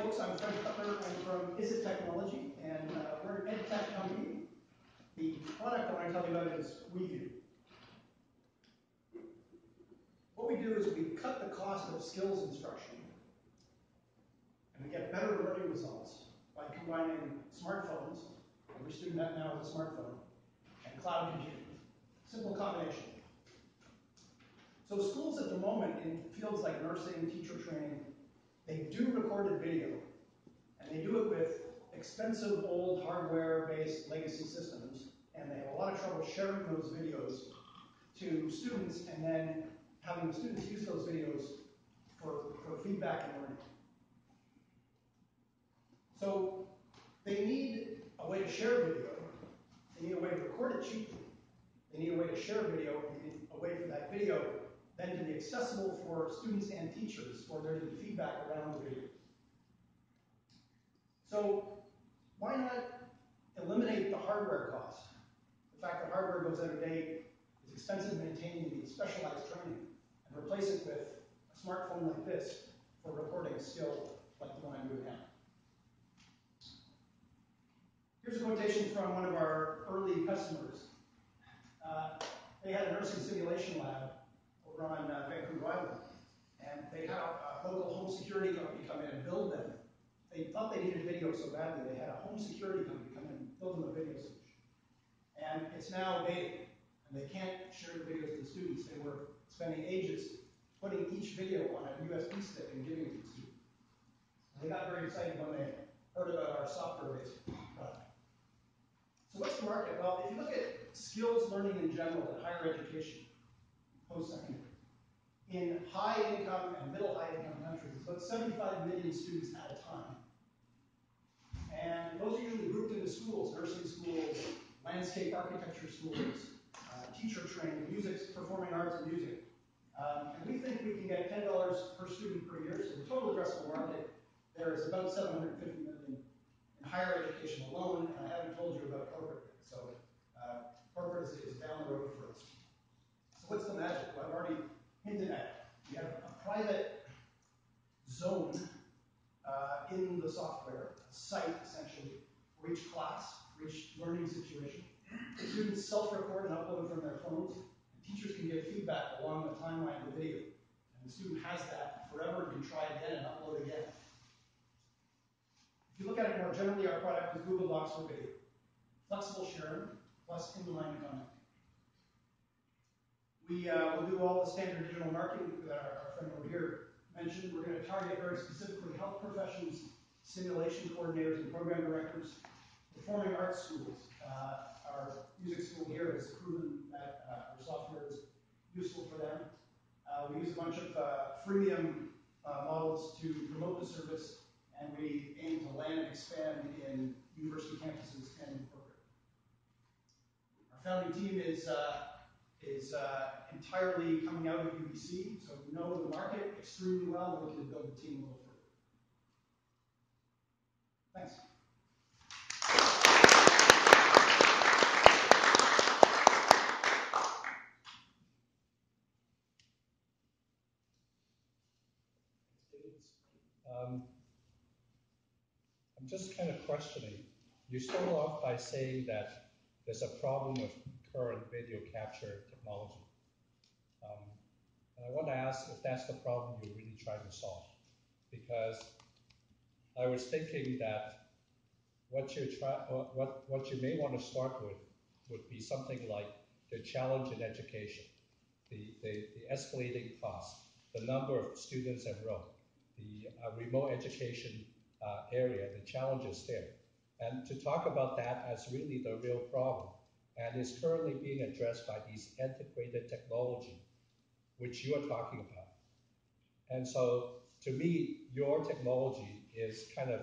folks, I'm Fred Cutler. I'm from Isit Technology, and we're an ed tech company. The product I want to tell you about is WeView. What we do is we cut the cost of skills instruction, and we get better learning results by combining smartphones, every student now has a smartphone, and cloud computing. Simple combination. So schools at the moment in fields like nursing, teacher training, they do recorded video, and they do it with expensive old hardware-based legacy systems, and they have a lot of trouble sharing those videos to students and then having the students use those videos for feedback and learning. So they need a way to share video, they need a way to record it cheaply, they need a way to share video, and they need a way for that video then to be accessible for students and teachers for there to be feedback around the video. So why not eliminate the hardware cost? The fact that hardware goes out of date, is expensive to maintain, you need specialized training, and replace it with a smartphone like this for recording a skill like the one I'm doing now. Here's a quotation from one of our early customers. They had a nursing simulation lab over on Vancouver Island, and they had a local home security company come in and build them. They thought they needed video so badly, they had a home security company come in and build them a video solution. And it's now beta, and they can't share the videos to the students. They were spending ages putting each video on a USB stick and giving it to the students. And they got very excited when they heard about our software-based product. So what's the market? Well, if you look at skills learning in general in higher education, post-secondary, in high-income and middle-high-income countries, it's about 75 million students at a time. And those are usually grouped into schools, nursing schools, landscape architecture schools, teacher training, music, performing arts and music. And we think we can get $10 per student per year, so the total addressable market there is about 750 million in higher education alone, and I haven't told you about corporate yet. So corporate is down the road for us. So what's the magic? Well, I've already hinted at it. We have a private zone in the software, a site essentially, for each class, for each learning situation. Students self-record and upload from their phones, and teachers can give feedback along the timeline of the video. And the student has that forever and can try again and upload again. If you look at it more generally, our product is Google Docs for video. Flexible sharing plus in-line content. We will do all the standard digital marketing that our friend over here mentioned. We're going to target very specifically health professions, simulation coordinators and program directors, performing arts schools. Our music school here has proven that our software is useful for them. We use a bunch of freemium models to promote the service, and we aim to land and expand in university campuses and in corporate. Our founding team is entirely coming out of UBC, so we know the market extremely well. We're looking to build the team a little further. Thanks. I'm just kind of questioning. You started off by saying that there's a problem with current video capture technology. And I want to ask if that's the problem you're really trying to solve. Because I was thinking that what you may want to start with would be something like the challenge in education, the escalating costs, the number of students enrolled, the remote education area, the challenges there. And to talk about that as really the real problem, and is currently being addressed by these antiquated technology, which you are talking about. And so, to me, your technology is kind of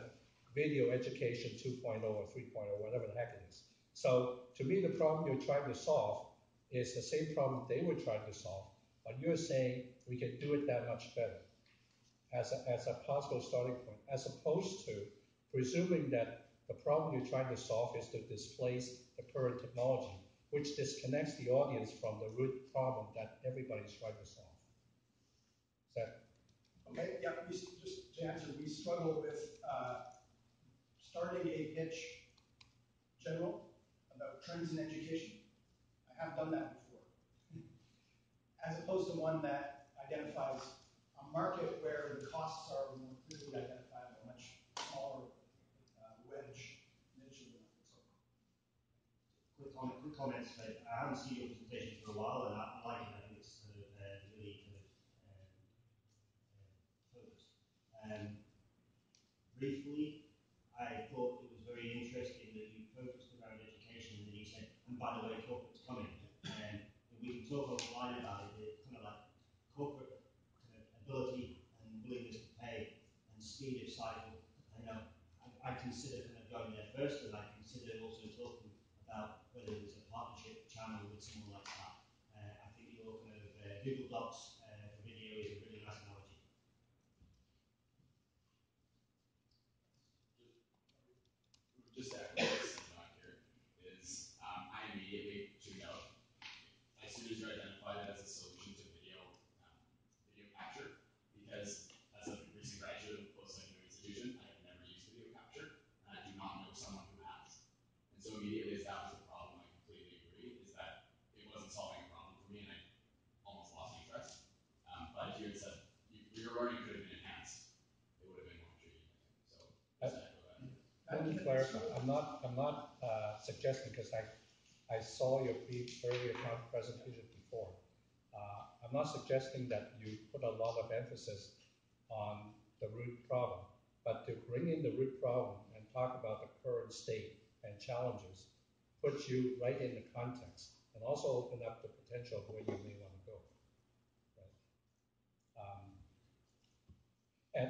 video education 2.0 or 3.0, whatever the heck it is. So, to me, the problem you're trying to solve is the same problem they were trying to solve, but you're saying we can do it that much better as a possible starting point, as opposed to presuming that the problem you're trying to solve is to displace the current technology, which disconnects the audience from the root problem that everybody's trying to solve. Is that? Okay, yeah, just to answer, we struggle with starting a pitch general about trends in education. I have done that before. As opposed to one that identifies a market where the costs are more clearly identifiable, much smaller wedge niche of the market. So, quick comments. I haven't seen your presentation for a while, and I like it. I think it's kind of really kind of focused. Briefly, I thought it was very interesting that you focused around education, and then you said, and by the way, corporate's coming. And we can talk offline about it. It's kind of like corporate kind of ability and willingness to pay and speed of cycle. I consider kind of going there first, and I consider also talking about whether there's a partnership channel with someone like that. I think your kind of Google Docs for video is a really nice analogy. Just to echo what I said back here, is I immediately tuned out as soon as you identified it as a solution to video capture, because as a recent graduate of a post-secondary institution, I have never used video capture, and I do not know someone who has. And so immediately as that was the problem, I completely agree, is that it wasn't solving a problem for me, and I almost lost interest. But if you had said your learning could have been enhanced, it would have been more intriguing, I think. So just echo that. Let me clarify. I'm not suggesting, because I saw your earlier presentation before. I'm not suggesting that you put a lot of emphasis on the root problem, but to bring in the root problem and talk about the current state and challenges puts you right in the context, and also open up the potential of where you may want to go. Right?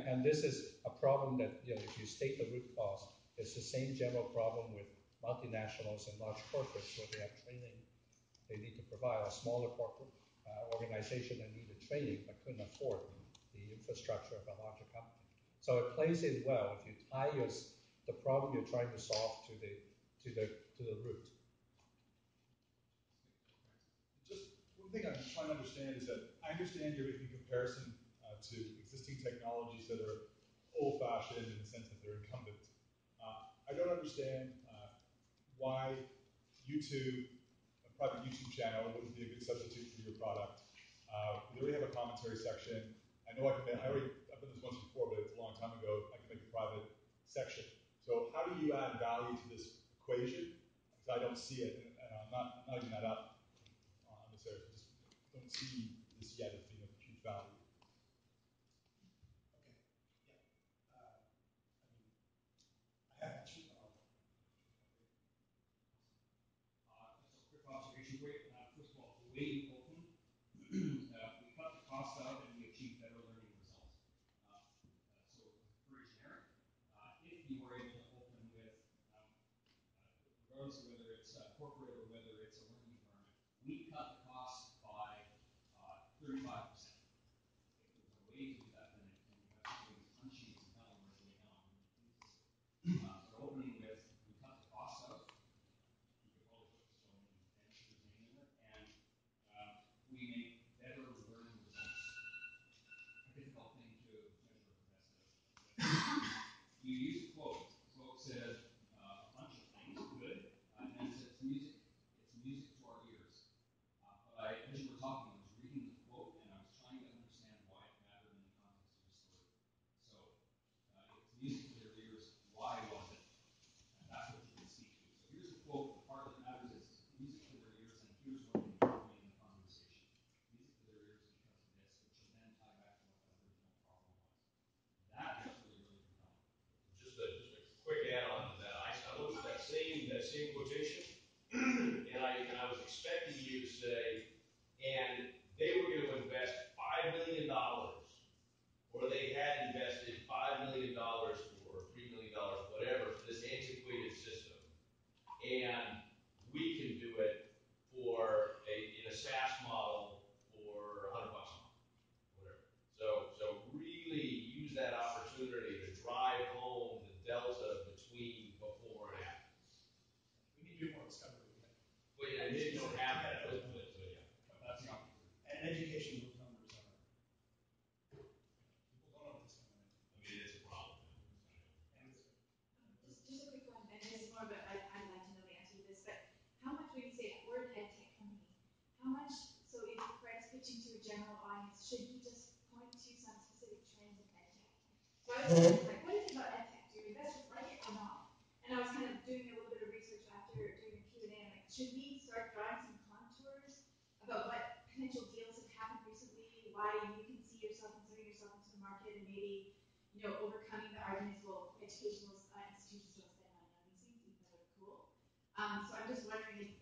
And this is a problem that, if you state the root cause, it's the same general problem with multinationals and large corporates where they have training they need to provide. A smaller corporate organization that needed training but couldn't afford the infrastructure of a larger company. So it plays in well if you tie the problem you're trying to solve to the root. Just one thing I'm trying to understand is that I understand you're making a comparison to existing technologies that are old-fashioned in the sense that they're incumbent. I don't understand why YouTube, a private YouTube channel, wouldn't be a good substitute for your product. We already have a commentary section. I know I've done this once before, but it's a long time ago. I can make a private section. So how do you add value to this equation? Because I don't see it, and I'm not even that up on this area. I just don't see this yet as being of huge value. I have actually. Just a quick observation for you. First of all, the way you open, we cut the cost out and we achieved better learning results. So very generic. If you were able to open with, regardless of whether it's corporate or whether it's a learning environment, we cut the cost by 35%. If there was a way to do that, then you have to do these punching and telling where's the way down. But opening with, we cut the cost out. You could probably put some engineer's name in it, and we make better learning results. A difficult thing to measure the best of. You use a quote. The quote says a bunch of things, good, and then it says music. It's music to our ears. But as you were talking, I was reading the quote, and I was trying to understand why it mattered in the context of the story. So if it's music to their ears, why was it? And that's what you can speak to. So here's the quote. The part that matters is music to their ears, and here's what you told me in the conversation. Music to their ears because of this, which will then tie back to what the original problem was. That is really, really compelling. Just a quick add-on to that. I looked at that same quotation, and I was expecting you to say, and they were going to invest $5 million, or they had invested $5 million or $3 million, whatever, for this antiquated system, and we can do it in a SaaS model for $100 a month, whatever. So really use that opportunity to drive home the delta between before and after. We need to do more discovery. Well, yeah, you don't have that, so yeah. But that's the opportunity. And education, those numbers are. So I was kind of like, what do you think about EdTech? Do investors like it or not? And I was kind of doing a little bit of research after doing the Q&A. I'm like, should we start drawing some contours about what potential deals have happened recently, why you can see yourself inserting yourself into the market, and maybe, overcoming the arguments, well, educational institutions don't spend money on these things, even though they're cool. So I'm just wondering if